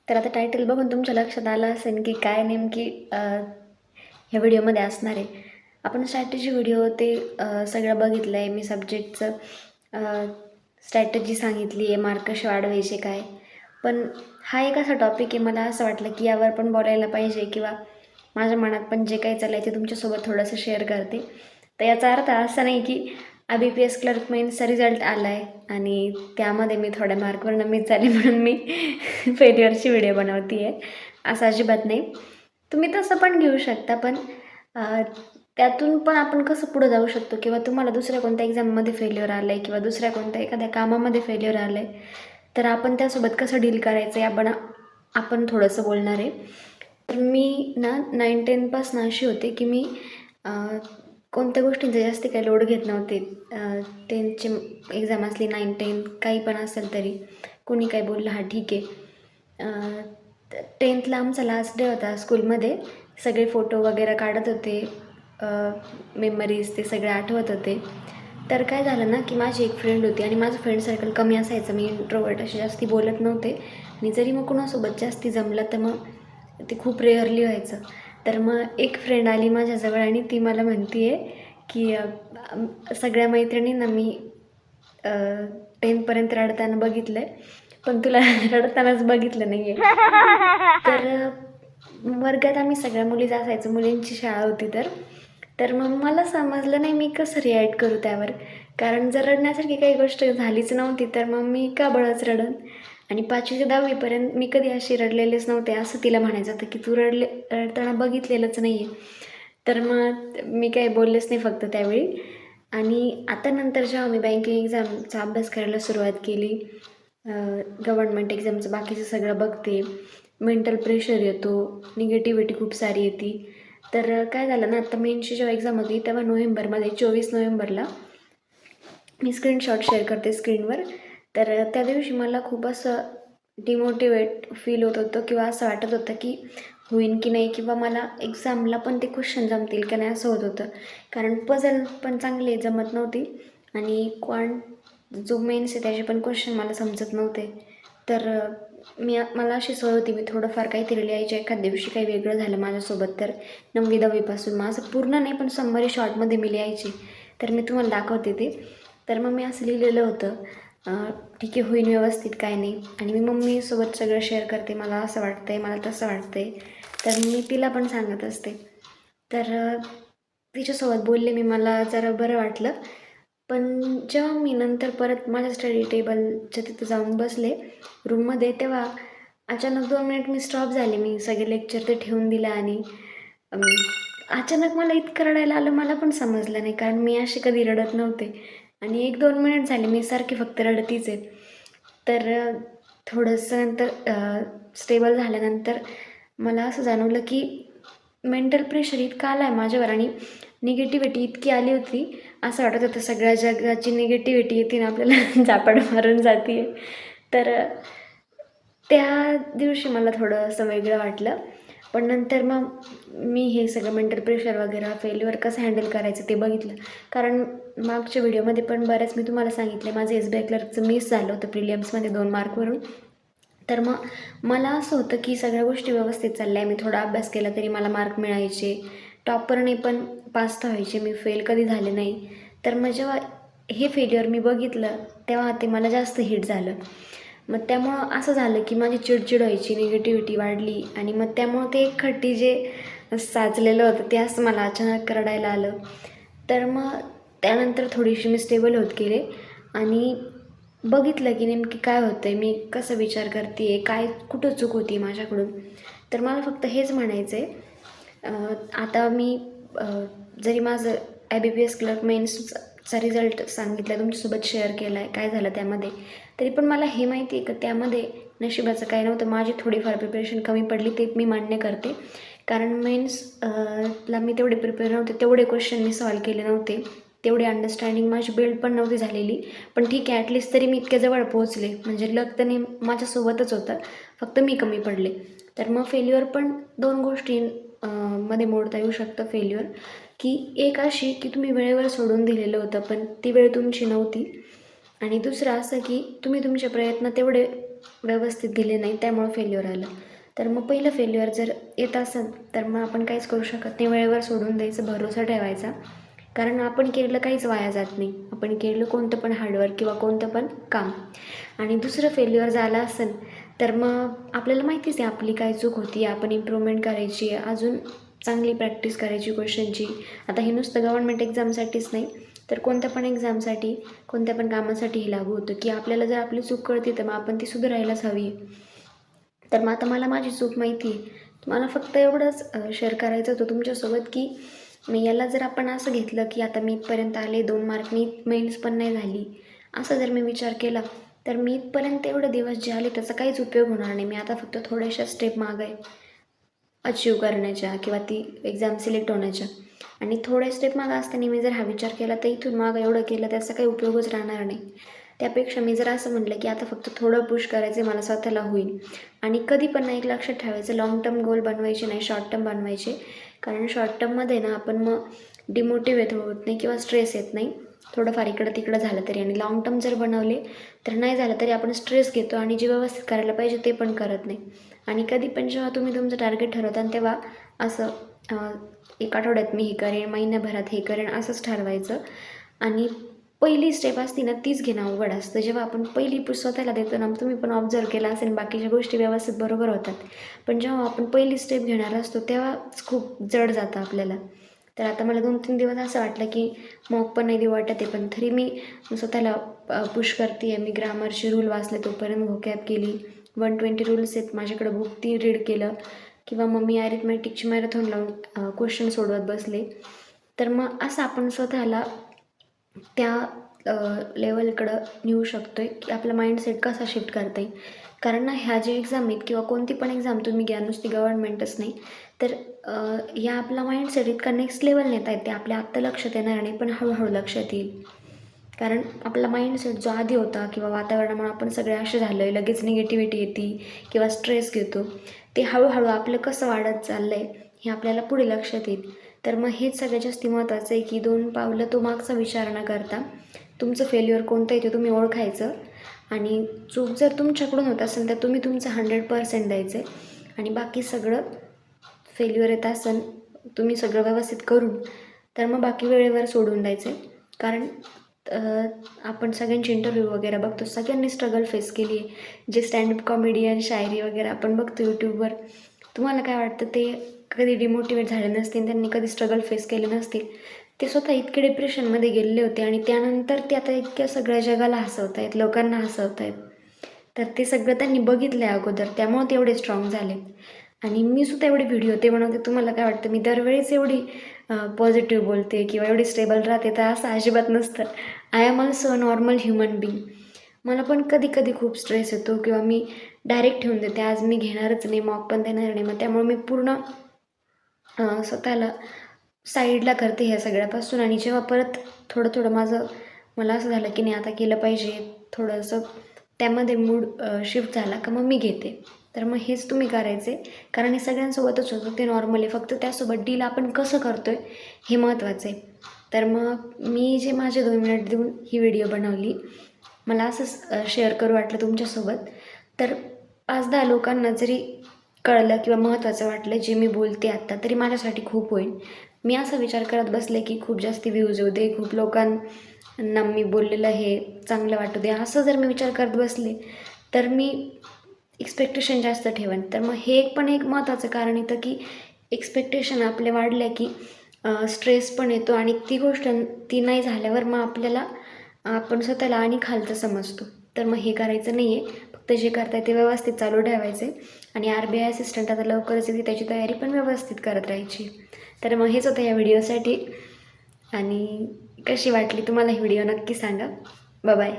तर आता टायटल बघून तुमच्या लक्षात आलं असेल की काय नेमकी ह्या व्हिडिओमध्ये असणार आहे. आपण स्ट्रॅटेजी व्हिडिओ ते सगळं बघितलं आहे. मी सब्जेक्टचं स्ट्रॅटेजी सांगितली आहे, मार्क कसे वाढवायचे काय. पण हा एक असा टॉपिक आहे, मला असं वाटलं की यावर पण बोलायला पाहिजे किंवा माझ्या मनात पण जे काही चाललं आहे ते तुमच्यासोबत थोडंसं शेअर करते. तर याचा अर्थ असा नाही की IBPS क्लर्क मेन्सचा रिझल्ट आला आहे आणि त्यामध्ये मी थोड्या मार्कवर नमीच झाले म्हणून मी फेल्युअरची व्हिडिओ बनवते आहे, असं अजिबात नाही. तुम्ही तसं पण घेऊ शकता, पण त्यातून पण आपण कसं पुढं जाऊ शकतो किंवा तुम्हाला दुसऱ्या कोणत्या एक्झाममध्ये फेल्युअर आलं आहे किंवा दुसऱ्या कोणत्या एखाद्या कामामध्ये फेल्युअर आलं आहे, तर आपण त्यासोबत कसं डील करायचं आपण थोडंसं बोलणार आहे. तर मी ना 9-10पासून अशी होते की मी कोणत्या गोष्टींचा जास्त काही लोड घेत नव्हते. 10ची एक्झाम असली, 9-10 काही पण असेल तरी कोणी काही बोललं हा ठीक आहे. 10थला आमचा लास्ट डे होता स्कूलमध्ये. सगळे फोटो वगैरे काढत होते, मेमरीज ते सगळे आठवत होते. तर काय झालं ना की माझी एक फ्रेंड होती आणि माझं फ्रेंड सर्कल कमी असायचं. मी इंट्रोवर्ट अशी जास्ती बोलत नव्हते आणि जरी मग कुणासोबत जास्ती जमलं तर मग ते खूप रेअरली व्हायचं. तर मग एक फ्रेंड आली माझ्याजवळ आणि ती मला म्हणते आहे की सगळ्या मैत्रिणींना मी 10पर्यंत रडताना बघितलं आहे, पण तुला रडतानाच बघितलं नाही आहे. तर वर्गात आम्ही सगळ्या मुलीच असायचो, मुलींची शाळा होती. तर मग मला समजलं नाही मी कसं रिॲक्ट करू त्यावर, कारण जर रडण्यासारखी काही गोष्ट झालीच नव्हती तर मग मी का बळच रडन. आणि 5वी ते 10वीपर्यंत मी कधी अशी रडलेलेच नव्हते, असं तिला म्हणायचं होतं की तू रडताना बघितलेलंच नाही आहे. तर मग मी काही बोललेच नाही फक्त त्यावेळी. आणि आता नंतर जेव्हा मी बँकिंग एक्झामचा अभ्यास करायला सुरुवात केली, गव्हर्नमेंट एक्झामचं बाकीचं सगळं बघते, मेंटल प्रेशर येतो, निगेटिव्हिटी खूप सारी येते. तर काय झालं ना, आता मेनची जेव्हा एक्झाम होती तेव्हा नोव्हेंबरमध्ये 24 नोव्हेंबरला मी स्क्रीनशॉट शेअर करते स्क्रीनवर. तर त्या दिवशी मला खूप असं डिमोटिवेट फील होत होतं किंवा असं वाटत होतं की होईन की नाही, किंवा मला एक्झामला पण ते क्वेश्चन जमतील का नाही असं होत होतं. कारण पझल पण चांगले जमत नव्हती आणि जो मेन्स आहे त्याचे पण क्वेश्चन मला समजत नव्हते. तर मला अशी सवय होती, मी थोडंफार काहीतरी लिहायचे. एखाद दिवशी काही वेगळं झालं माझ्यासोबत तर 9वी-10वीपासून मग असं पूर्ण नाही पण समरी शॉर्टमध्ये मी लिहायची. तर मी तुम्हाला दाखवते ते. तर मग मी असं लिहिलेलं होतं, ठीक आहे होईन व्यवस्थित काय नाही. आणि मी मम्मीसोबत सगळं शेअर करते, मला असं वाटतं आहे, मला तसं वाटतं आहे. तर मी तिला पण सांगत असते. तर तिच्यासोबत बोलले मी, मला जरा बरं वाटलं. पण जेव्हा मी नंतर परत माझ्या स्टडी टेबलच्या तिथं जाऊन बसले रूममध्ये, तेव्हा अचानक 2 मिनिट मी स्टॉप झाले. मी सगळे लेक्चर ते ठेवून दिलं आणि अचानक मला इतकं रडायला आलं, मला पण समजलं नाही, कारण मी अशी कधी रडत नव्हते. आणि 1-2 मिनिट झाले मी सारखी फक्त रडतीच आहे. तर थोडंसं नंतर स्टेबल झाल्यानंतर मला असं जाणवलं की मेंटल प्रेशर इतकं आलं आहे माझ्यावर आणि निगेटिव्हिटी इतकी आली होती, असं वाटत होतं सगळ्या जगाची निगेटिव्हिटी येते ना आपल्याला झापड मारून जाते आहे. तर त्या दिवशी मला थोडं असं वेगळं वाटलं. पण नंतर मग मी हे सगळं मेंटल प्रेशर वगैरे फेल्युअर कसं हँडल करायचं ते बघितलं. कारण मागच्या व्हिडिओमध्ये पण बऱ्याच मी तुम्हाला सांगितले, माझं SBI क्लर्कचं मिस झालं होतं प्रिलियम्समध्ये 2 मार्कवरून. तर मग मला असं होतं की सगळ्या गोष्टी व्यवस्थित चालल्या आहे, मी थोडा अभ्यास केला तरी मला मार्क मिळायचे, टॉपरने पण पास तर व्हायचे, मी फेल कधी झाले नाही. तर मग जेव्हा हे फेल्युअर मी बघितलं तेव्हा ते मला जास्त हिट झालं. मग त्यामुळं असं झालं की माझी चिडचिड व्हायची, निगेटिव्हिटी वाढली आणि मग त्यामुळं ते एक खड्डी जे साचलेलं होतं ते असं मला अचानक रडायला आलं. तर मग त्यानंतर थोडीशी मी स्टेबल होत गेले आणि बघितलं की नेमकी काय होतं आहे, मी कसं विचार करते आहे, काय कुठं चूक होती माझ्याकडून. तर मला फक्त हेच म्हणायचं आहे, आता मी जरी माझं IBPS क्लर्क मेन्सचा रिझल्ट सांगितला, तुमच्यासोबत शेअर केला आहे काय झालं त्यामध्ये, तरी पण मला हे माहिती आहे की त्यामध्ये नशिबाचं काय नव्हतं. माझी थोडीफार प्रिपरेशन कमी पडली ते मी मान्य करते, कारण मेन्सला मी तेवढे प्रिपेअर नव्हते, तेवढे क्वेश्चन मी सॉल्व केले नव्हते, तेवढी अंडरस्टँडिंग माझी बिल्ड पण नव्हती झालेली. पण ठीक आहे, ॲटलिस्ट तरी मी इतक्या जवळ पोहोचले, म्हणजे लक तर माझ्यासोबतच होतं, फक्त मी कमी पडले. तर मग फेल्युअर पण 2 गोष्टी मध्ये मोडता येऊ शकतं फेल्युअर, की एक अशी की तुम्ही वेळेवर सोडून दिलेलं होतं पण ती वेळ तुमची नव्हती, आणि दुसरं असं की तुम्ही तुमचे प्रयत्न तेवढे व्यवस्थित दिले नाही, त्यामुळं फेल्युअर आलं. तर मग पहिलं फेल्युअर जर येत असेल तर मग आपण काहीच करू शकत नाही, वेळेवर सोडून द्यायचं, भरोसा ठेवायचा. कारण आपण केलेलं काहीच वाया जात नाही, आपण केलेलं कोणतं पण हार्डवर्क किंवा कोणतं पण काम. आणि दुसरं फेल्युअर झालं असेल तर मग आपल्याला माहितीच आहे आपली काय चूक होती, आपण इम्प्रूव्हमेंट करायची, अजून चांगली प्रॅक्टिस करायची क्वेश्चनची. आता हे नुसतं गव्हर्नमेंट एक्झामसाठीच नाही, तर कोणत्या पण एक्झामसाठी, कोणत्या पण कामासाठी हे लागू होतं की आपल्याला जर आपली चूक कळते तर मग आपण ती सुधारायलाच हवी. तर मग आता मला माझी चूक माहिती आहे, मला फक्त एवढंच शेअर करायचं होतं तुमच्यासोबत की मी याला जर आपण असं घेतलं की आता मी इथपर्यंत आले, 2 मार्कनी मेन्स पण नाही झाली, असं जर मी विचार केला तर मी इथपर्यंत एवढे दिवस जे आले त्याचा काहीच उपयोग होणार नाही. मी आता फक्त थोड्याशा स्टेप मागे आहे अचीव करण्याच्या किंवा ती एक्झाम सिलेक्ट होण्याच्या. आणि थोड्या स्टेप मागं असताना मी जर हा विचार केला तर इथून मागं एवढं केलं त्याचा काही उपयोगच राहणार नाही. त्यापेक्षा मी जर असं म्हटलं की आता फक्त थोडं पुश करायचं आहे, मला स्वतःला होईल. आणि कधी पण एक लक्षात ठेवायचं, लाँग टर्म गोल बनवायचे नाही, शॉर्ट टर्म बनवायचे. कारण शॉर्ट टर्ममध्ये ना आपण मग डिमोटिवेट होत नाही किंवा स्ट्रेस येत नाही, थोडंफार इकडं तिकडं झालं तरी. आणि लाँग टर्म जर बनवले तर नाही झालं तरी आपण स्ट्रेस घेतो आणि जे व्यवस्थित करायला पाहिजे ते पण करत नाही. आणि कधी पण जेव्हा तुम्ही तुमचं टार्गेट ठरवता तेव्हा असं एक आठवड्यात मी हे करेन, महिन्याभरात हे करेन असंच ठरवायचं. आणि पहिली स्टेप असते ना तीच घेणं अवघड असतं. जेव्हा आपण पहिली स्वतःला देतो ना, तुम्ही पण ऑब्झर्व केला असेल, बाकीच्या गोष्टी व्यवस्थित बरोबर होतात, पण जेव्हा आपण पहिली स्टेप घेणार असतो तेव्हाच खूप जड जातं आपल्याला. तर आता मला 2-3 दिवस असं वाटलं की मॉक पण नाही देऊ वाटत आहे, पण तरी मी स्वतःला पुश करते आहे. मी ग्रामरचे रूल वाचले, तोपर्यंत व्होकॅब केली, 120 रूल्स आहेत माझ्याकडे, बुक ती रीड केलं, किंवा मग मी ॲरिथमॅटिकची मॅरेथॉन लावून क्वेश्चन सोडवत बसले. तर मग असं आपण स्वतःला त्या लेवलकडं नेऊ शकतो आहे की आपला माइंडसेट कसा शिफ्ट करता येईल. कारण ना ह्या जे एक्झाम आहेत किंवा कोणती पण एक्झाम तुम्ही घ्या, नुसती गव्हर्नमेंटच नाही, तर ह्या आपला माइंडसेट इतका नेक्स्ट लेवल नेता येते. आपल्या आत्ता लक्षात येणार नाही, पण हळूहळू लक्षात येईल. कारण आपला माइंडसेट जो आधी होता किंवा वातावरणामुळे आपण सगळे असे झालो आहे, लगेच निगेटिव्हिटी येते किंवा स्ट्रेस घेतो, ते हळूहळू आपलं कसं वाढत चाललं आहे हे आपल्याला पुढे लक्षात येईल. तर मग हेच सगळ्यात जास्त महत्त्वाचं आहे की 2 पावलं तो मागचा विचार न करता तुमचं फेल्युअर कोणतं आहे ते तुम्ही ओळखायचं. आणि चूक जर तुमच्याकडून होत असेल तर तुम्ही तुमचं 100% द्यायचं आहे. आणि बाकी सगळं फेल्युअर येत असेल तुम्ही सगळं व्यवस्थित करून तर मग बाकी वेळेवर सोडून द्यायचं आहे. कारण आपण सगळ्यांची इंटरव्ह्यू वगैरे बघतो, सगळ्यांनी स्ट्रगल फेस केली आहे. जे स्टँडअप कॉमेडियन, शायरी वगैरे आपण बघतो यूट्यूबवर, तुम्हाला काय वाटतं ते कधी डिमोटिवेट झाले नसतील, त्यांनी कधी स्ट्रगल फेस केले नसतील, ते स्वतः इतके डिप्रेशनमध्ये गेलेले होते आणि त्यानंतर ते आता इतक्या सगळ्या जगाला हसवत आहेत, लोकांना हसवत आहेत. तर ते सगळं त्यांनी बघितलं आहे अगोदर, त्यामुळं ते एवढे स्ट्रॉंग झाले. आणि मी सुद्धा एवढे व्हिडिओ ते बनवते. तुम्हाला काय वाटतं मी दरवेळेस एवढी पॉझिटिव्ह बोलते किंवा एवढी स्टेबल राहते? तर असं अजिबात नसतं. I am also a normal human being. मला पण कधी कधी खूप स्ट्रेस येतो किंवा मी डायरेक्ट ठेवून देते, आज मी घेणारच नाही, मॉक पण देणार नाही. मग त्यामुळे मी पूर्ण स्वतःला साईडला करते ह्या सगळ्यापासून. आणि जेव्हा परत थोडं थोडं मला असं झालं की नाही आता केलं पाहिजे, थोडंसं त्यामध्ये मूड शिफ्ट झाला का मग मी घेते. तर मग हेच तुम्ही करायचे, कारण हे सगळ्यांसोबतच होतं, ते नॉर्मल आहे. फक्त त्यासोबत डील आपण कसं करतो आहे हे महत्त्वाचं आहे. तर मग मी जे माझे 2 मिनिट देऊन ही व्हिडिओ बनवली, मला असंच शेअर करू वाटलं तुमच्यासोबत. तर 5-10 लोकांना जरी कळलं किंवा महत्त्वाचं वाटलं जे मी बोलते आत्ता, तरी माझ्यासाठी खूप होईल. मी असा विचार करत बसले की खूप जास्ती व्ह्यूज येऊ दे, खूप लोकांना मी बोललेलं हे चांगलं वाटू दे, असं जर मी विचार करत बसले तर मी एक्सपेक्टेशन जास्त ठेवेन. तर मग हे पण एक महत्त्वाचं कारण येतं की एक्सपेक्टेशन आपले वाढल्या की स्ट्रेस पण येतो आणि ती गोष्ट ती नाही झाल्यावर मग आपल्याला आपण स्वतःला आणि खालचं समजतो. तर मग हे करायचं नाही आहे. फक्त जे करताय ते व्यवस्थित चालू ठेवायचे. आणि RBI असिस्टंट आता लवकरच येते, त्याची तयारी पण व्यवस्थित करत राहायची. तर मग हेच होतं या व्हिडिओसाठी. आणि कशी वाटली तुम्हाला ही व्हिडिओ नक्की सांगा. बाय.